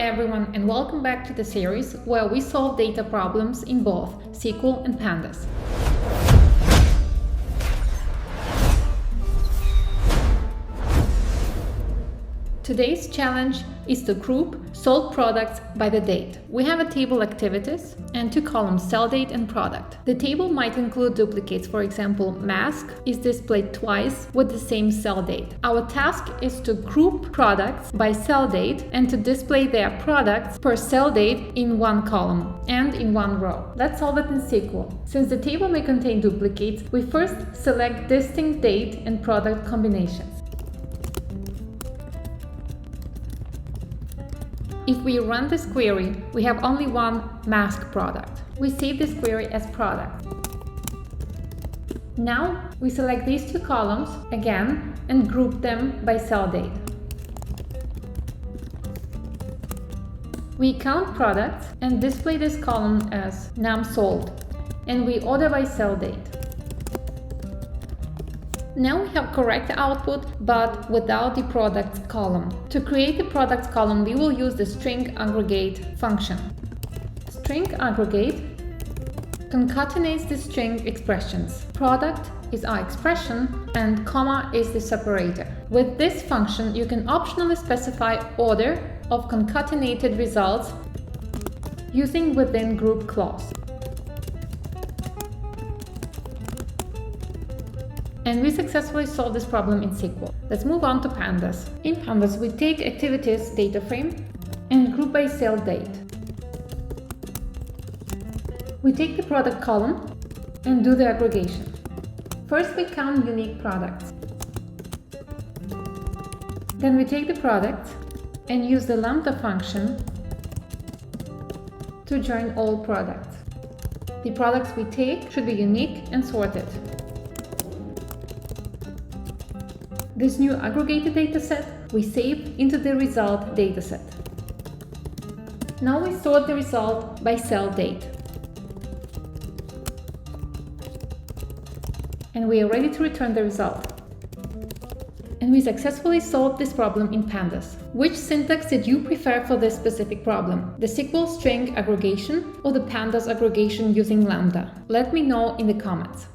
everyone, and welcome back to the series where we solve data problems in both SQL and Pandas. Today's challenge is to group sold products by the date. We have a table activities and two columns, sell date and product. The table might include duplicates. For example, mask is displayed twice with the same sell date. Our task is to group products by sell date and to display their products per sell date in one column and in one row. Let's solve it in SQL. Since the table may contain duplicates, we first select distinct date and product combinations. If we run this query, we have only one mask product. We save this query as product. Now we select these two columns again and group them by sell date. We count products and display this column as num sold, and we order by sell date. Now we have correct output, but without the products column. To create the products column, we will use the string aggregate function. String aggregate concatenates the string expressions. Product is our expression and comma is the separator. With this function, you can optionally specify order of concatenated results using within group clause. And we successfully solved this problem in SQL. Let's move on to Pandas. In Pandas, we take activities data frame and group by sell date. We take the product column and do the aggregation. First, we count unique products. Then we take the products and use the lambda function to join all products. The products we take should be unique and sorted. This new aggregated dataset we save into the result dataset. Now we sort the result by sell date. And we are ready to return the result. And we successfully solved this problem in Pandas. Which syntax did you prefer for this specific problem? The SQL string aggregation or the Pandas aggregation using lambda? Let me know in the comments.